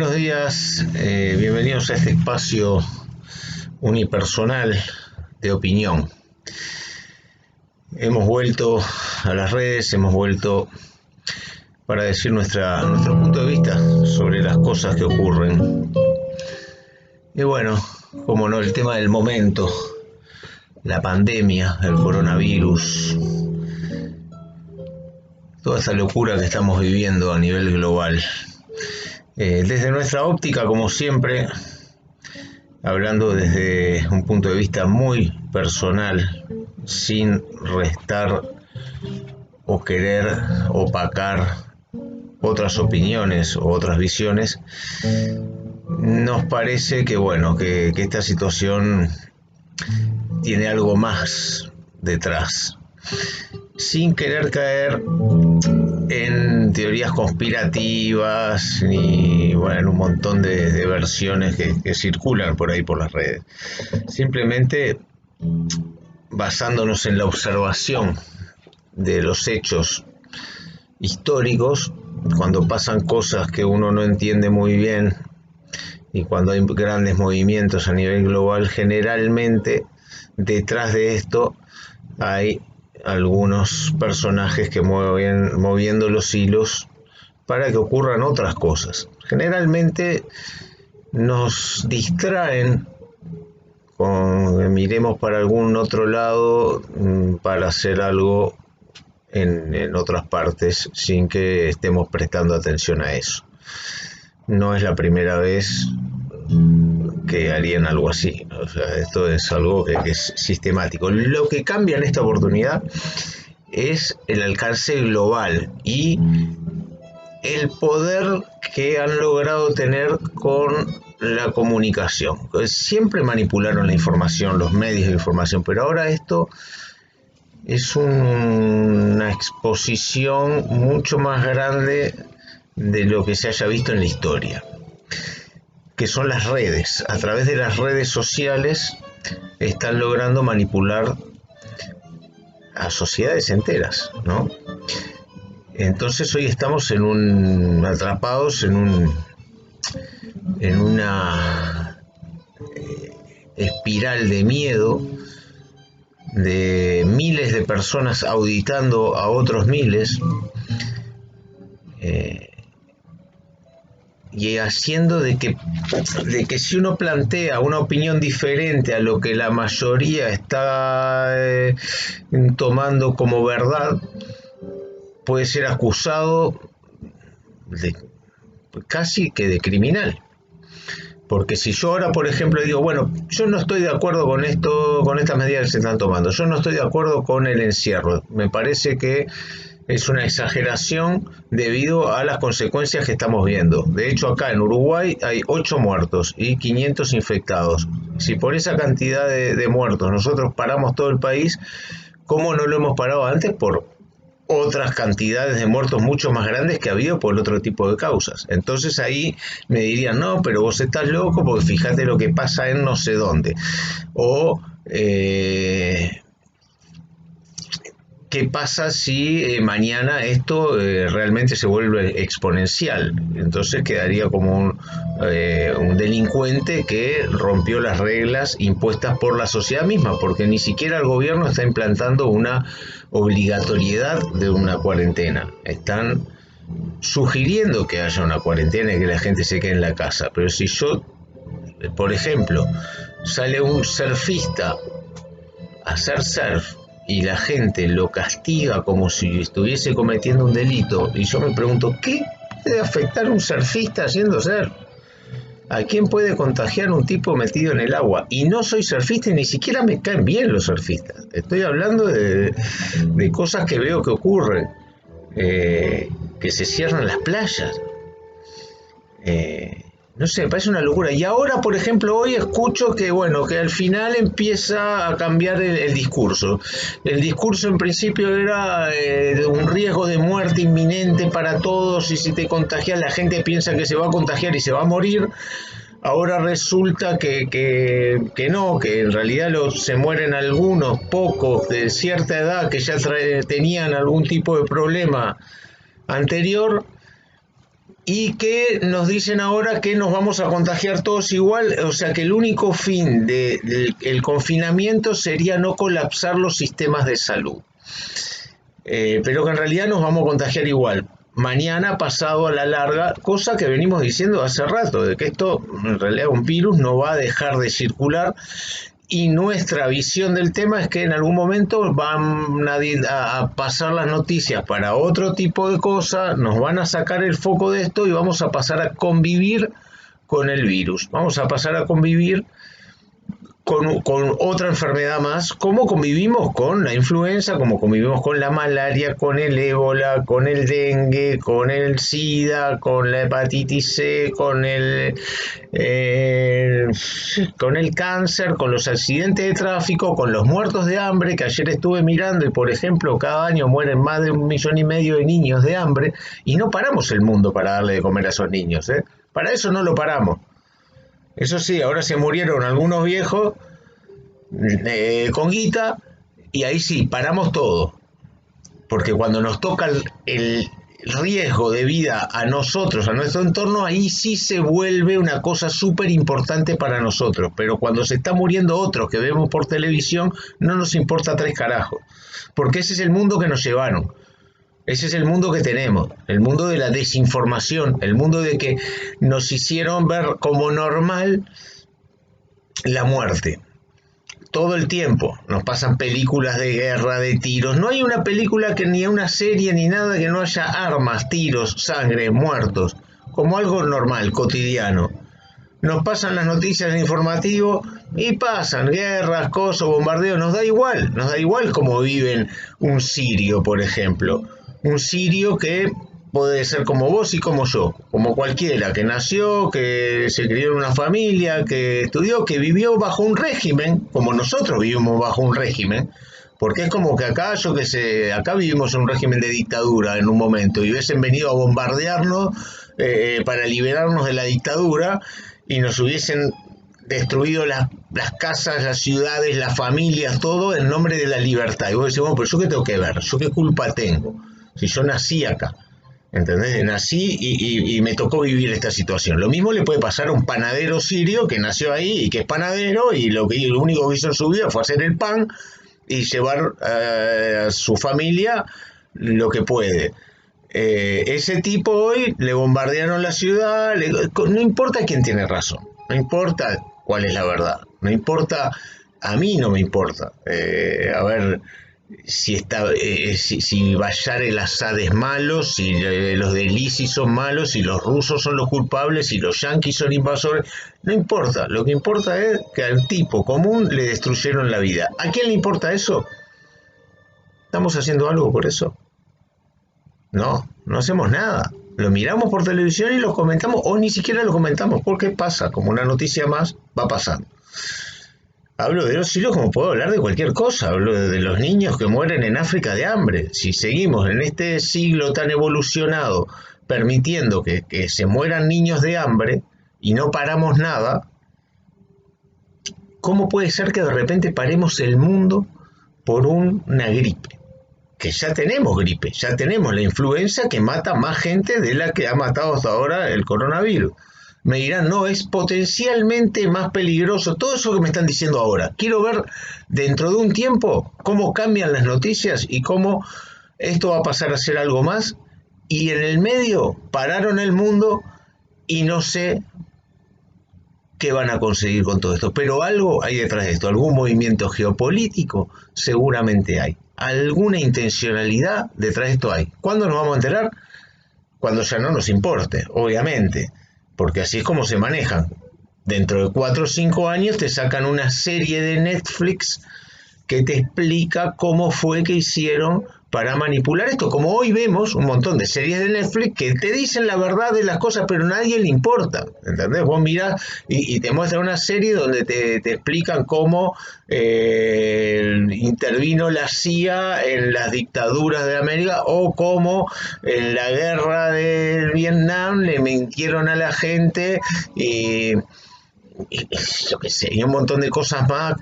Buenos días, bienvenidos a este espacio unipersonal de opinión. Hemos vuelto a las redes, hemos vuelto para decir nuestro punto de vista sobre las cosas que ocurren. Y bueno, como no, el tema del momento, la pandemia, el coronavirus, toda esta locura que estamos viviendo a nivel global. Desde nuestra óptica, como siempre, hablando desde un punto de vista muy personal, sin restar o querer opacar otras opiniones o otras visiones, nos parece que que esta situación tiene algo más detrás, sin querer caer en teorías conspirativas ni en un montón de versiones que circulan por ahí por las redes. Simplemente basándonos en la observación de los hechos históricos, cuando pasan cosas que uno no entiende muy bien y cuando hay grandes movimientos a nivel global, generalmente detrás de esto hay algunos personajes que moviendo los hilos para que ocurran otras cosas. Generalmente nos distraen con que miremos para algún otro lado para hacer algo en otras partes sin que estemos prestando atención a eso. No es la primera vez que harían algo así. O sea, esto es algo que es sistemático. Lo que cambia en esta oportunidad es el alcance global y el poder que han logrado tener con la comunicación. Siempre manipularon la información, los medios de información, pero ahora esto es una exposición mucho más grande de lo que se haya visto en la historia, que son las redes. A través de las redes sociales están logrando manipular a sociedades enteras, ¿no? Entonces hoy estamos atrapados en una espiral de miedo, de miles de personas auditando a otros miles, y haciendo de que si uno plantea una opinión diferente a lo que la mayoría está tomando como verdad, puede ser acusado casi que de criminal. Porque si yo ahora, por ejemplo, digo, yo no estoy de acuerdo con estas medidas que se están tomando, yo no estoy de acuerdo con el encierro, me parece que es una exageración debido a las consecuencias que estamos viendo. De hecho, acá en Uruguay hay 8 muertos y 500 infectados. Si por esa cantidad de muertos nosotros paramos todo el país, ¿cómo no lo hemos parado antes? Por otras cantidades de muertos mucho más grandes que ha habido por otro tipo de causas. Entonces ahí me dirían, no, pero vos estás loco porque fíjate lo que pasa en no sé dónde. O ¿qué pasa si mañana esto realmente se vuelve exponencial? Entonces quedaría como un delincuente que rompió las reglas impuestas por la sociedad misma, porque ni siquiera el gobierno está implantando una obligatoriedad de una cuarentena. Están sugiriendo que haya una cuarentena y que la gente se quede en la casa. Pero si yo, por ejemplo, sale un surfista a hacer surf y la gente lo castiga como si estuviese cometiendo un delito, y yo me pregunto, ¿qué puede afectar a un surfista haciendo surf? ¿A quién puede contagiar un tipo metido en el agua? Y no soy surfista y ni siquiera me caen bien los surfistas. Estoy hablando de cosas que veo que ocurren, que se cierran las playas. No sé, me parece una locura. Y ahora, por ejemplo, hoy escucho que al final empieza a cambiar el discurso. El discurso en principio era de un riesgo de muerte inminente para todos, y si te contagias la gente piensa que se va a contagiar y se va a morir. Ahora resulta que no, que en realidad se mueren algunos, pocos, de cierta edad que ya tenían algún tipo de problema anterior. y que nos dicen ahora que nos vamos a contagiar todos igual, o sea que el único fin del confinamiento sería no colapsar los sistemas de salud. Pero que en realidad nos vamos a contagiar igual. Mañana, pasado, a la larga, cosa que venimos diciendo hace rato, de que esto, en realidad, un virus no va a dejar de circular, y nuestra visión del tema es que en algún momento van a pasar las noticias para otro tipo de cosas, nos van a sacar el foco de esto y vamos a pasar a convivir con el virus. Vamos a pasar a convivir con otra enfermedad más, como convivimos con la influenza, como convivimos con la malaria, con el ébola, con el dengue, con el SIDA, con la hepatitis C, con el cáncer, con los accidentes de tráfico, con los muertos de hambre, que ayer estuve mirando y, por ejemplo, cada año mueren más de 1,5 millones de niños de hambre, y no paramos el mundo para darle de comer a esos niños, ¿eh? Para eso no lo paramos. Eso sí, ahora se murieron algunos viejos con guita, y ahí sí, paramos todo. Porque cuando nos toca el riesgo de vida a nosotros, a nuestro entorno, ahí sí se vuelve una cosa súper importante para nosotros. Pero cuando se está muriendo otros que vemos por televisión, no nos importa 3 carajos. Porque ese es el mundo que nos llevaron. Ese es el mundo que tenemos, el mundo de la desinformación, el mundo de que nos hicieron ver como normal la muerte. Todo el tiempo nos pasan películas de guerra, de tiros. No hay una película, que ni una serie ni nada, que no haya armas, tiros, sangre, muertos, como algo normal, cotidiano. Nos pasan las noticias en informativo y pasan guerras, cosas, bombardeos. Nos da igual cómo viven un sirio, por ejemplo. Un sirio que puede ser como vos y como yo, como cualquiera, que nació, que se crió en una familia, que estudió, que vivió bajo un régimen, como nosotros vivimos bajo un régimen, porque es como que acá, yo que sé, acá vivimos en un régimen de dictadura en un momento, y hubiesen venido a bombardearnos para liberarnos de la dictadura, y nos hubiesen destruido las casas, las ciudades, las familias, todo en nombre de la libertad. Y vos decís, bueno, pero yo qué tengo que ver, yo qué culpa tengo, si yo nací acá. ¿Entendés? Nací y me tocó vivir esta situación. Lo mismo le puede pasar a un panadero sirio que nació ahí y que es panadero, y lo único que hizo en su vida fue hacer el pan y llevar a su familia lo que puede. Ese tipo hoy le bombardearon la ciudad, no importa quién tiene razón, no importa cuál es la verdad, no importa, a mí no me importa. A ver, si Bashar el Assad es malo, si los del ISIS son malos, si los rusos son los culpables, si los yanquis son invasores, no importa. Lo que importa es que al tipo común le destruyeron la vida. ¿A quién le importa eso? ¿Estamos haciendo algo por eso? No, no hacemos nada. Lo miramos por televisión y lo comentamos, o ni siquiera lo comentamos, porque pasa, como una noticia más, va pasando. Hablo de los sirios como puedo hablar de cualquier cosa. Hablo de los niños que mueren en África de hambre. Si seguimos en este siglo tan evolucionado permitiendo que se mueran niños de hambre y no paramos nada, ¿cómo puede ser que de repente paremos el mundo por una gripe? Que ya tenemos gripe, ya tenemos la influenza que mata más gente de la que ha matado hasta ahora el coronavirus. Me dirán, no, es potencialmente más peligroso. Todo eso que me están diciendo ahora. Quiero ver dentro de un tiempo cómo cambian las noticias y cómo esto va a pasar a ser algo más. Y en el medio pararon el mundo y no sé qué van a conseguir con todo esto. Pero algo hay detrás de esto. Algún movimiento geopolítico seguramente hay. Alguna intencionalidad detrás de esto hay. ¿Cuándo nos vamos a enterar? Cuando ya no nos importe, obviamente. Porque así es como se manejan. Dentro de 4 o 5 años te sacan una serie de Netflix que te explica cómo fue que hicieron para manipular esto. Como hoy vemos un montón de series de Netflix que te dicen la verdad de las cosas, pero a nadie le importa. ¿Entendés? Vos mirás y te muestran una serie donde te explican cómo intervino la CIA en las dictaduras de América, o cómo en la guerra de Vietnam le mintieron a la gente, y yo qué sé, y un montón de cosas más.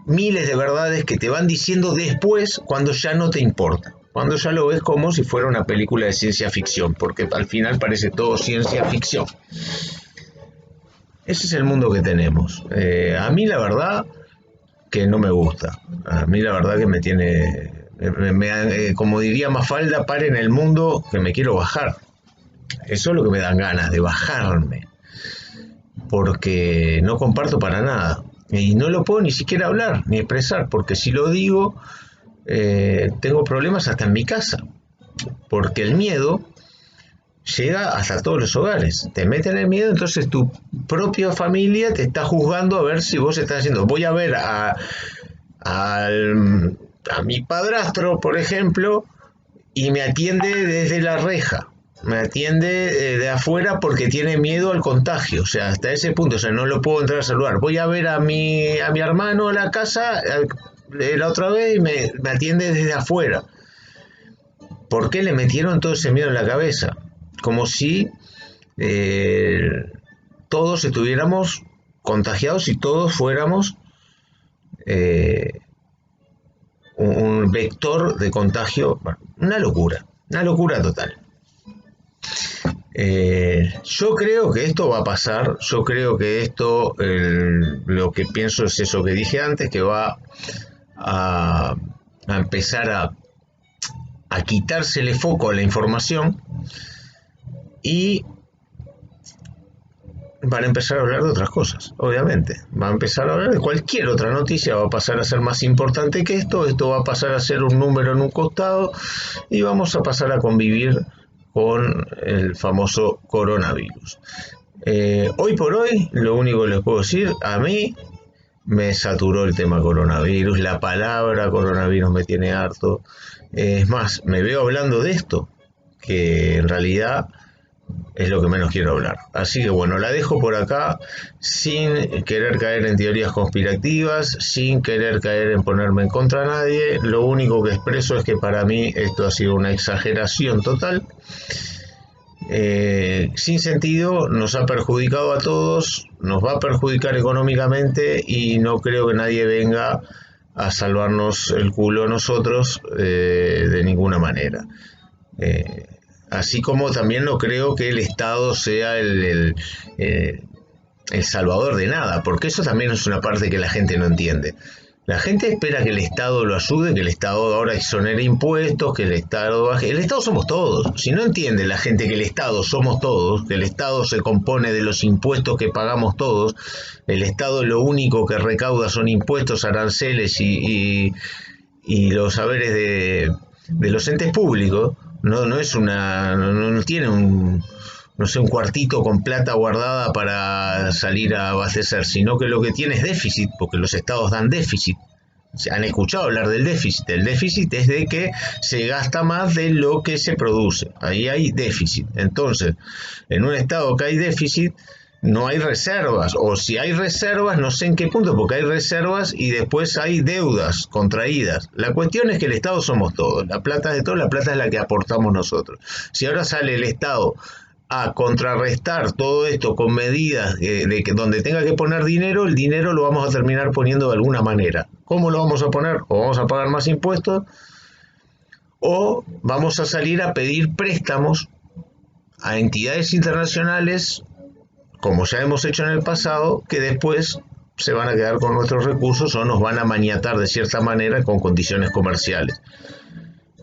Miles de verdades que te van diciendo después, cuando ya no te importa. cuando ya lo ves como si fuera una película de ciencia ficción, porque al final parece todo ciencia ficción. Ese es el mundo que tenemos. A mí la verdad que no me gusta. A mí la verdad que me tiene, como diría Mafalda, pare en el mundo que me quiero bajar. Eso es lo que me dan ganas, de bajarme. Porque no comparto para nada. Y no lo puedo ni siquiera hablar, ni expresar, porque si lo digo, tengo problemas hasta en mi casa. Porque el miedo llega hasta todos los hogares. Te meten el miedo, entonces tu propia familia te está juzgando a ver si vos estás haciendo. Voy a ver a mi padrastro, por ejemplo, y me atiende desde la reja. Me atiende de afuera porque tiene miedo al contagio. O sea, hasta ese punto, o sea, no lo puedo entrar a saludar. Voy a ver a mi hermano a la casa la otra vez y me atiende desde afuera. ¿Por qué le metieron todo ese miedo en la cabeza? Como si todos estuviéramos contagiados y todos fuéramos un vector de contagio. Bueno, una locura total. Yo creo que esto va a pasar, yo creo que esto, lo que pienso es eso que dije antes, que va a empezar a quitársele foco a la información y van a empezar a hablar de otras cosas, obviamente. Van a empezar a hablar de cualquier otra noticia, va a pasar a ser más importante que esto va a pasar a ser un número en un costado y vamos a pasar a convivir con el famoso coronavirus. Hoy por hoy, lo único que les puedo decir, a mí me saturó el tema coronavirus, la palabra coronavirus me tiene harto. Es más, me veo hablando de esto, que en realidad es lo que menos quiero hablar. Así que bueno, la dejo por acá sin querer caer en teorías conspirativas, sin querer caer en ponerme en contra de nadie. Lo único que expreso es que para mí esto ha sido una exageración total. Sin sentido, nos ha perjudicado a todos, nos va a perjudicar económicamente y no creo que nadie venga a salvarnos el culo a nosotros de ninguna manera. Así como también no creo que el Estado sea el salvador de nada, porque eso también es una parte que la gente no entiende. La gente espera que el Estado lo ayude, que el Estado ahora exonere impuestos, que el Estado baje. El Estado somos todos. Si no entiende la gente que el Estado somos todos, que el Estado se compone de los impuestos que pagamos todos, el Estado lo único que recauda son impuestos, aranceles y los saberes de los entes públicos, no es no tiene un cuartito con plata guardada para salir a abastecer, sino que lo que tiene es déficit, porque los estados dan déficit. ¿Se han escuchado hablar del déficit? El déficit es de que se gasta más de lo que se produce. Ahí hay déficit. Entonces, en un estado que hay déficit, no hay reservas, o si hay reservas, no sé en qué punto, porque hay reservas y después hay deudas contraídas. La cuestión es que el Estado somos todos, la plata es de todos, la plata es la que aportamos nosotros. Si ahora sale el Estado a contrarrestar todo esto con medidas donde tenga que poner dinero, el dinero lo vamos a terminar poniendo de alguna manera. ¿Cómo lo vamos a poner? O vamos a pagar más impuestos, o vamos a salir a pedir préstamos a entidades internacionales, como ya hemos hecho en el pasado, que después se van a quedar con nuestros recursos o nos van a maniatar de cierta manera con condiciones comerciales.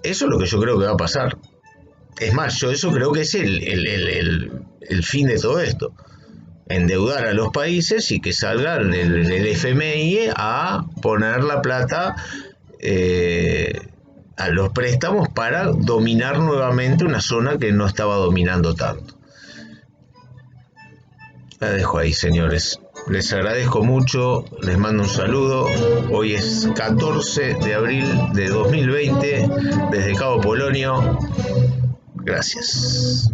Eso es lo que yo creo que va a pasar. Es más, yo eso creo que es el fin de todo esto. Endeudar a los países y que salga el FMI a poner la plata a los préstamos para dominar nuevamente una zona que no estaba dominando tanto. La dejo ahí, señores. Les agradezco mucho, les mando un saludo. Hoy es 14 de abril de 2020, desde Cabo Polonio. Gracias.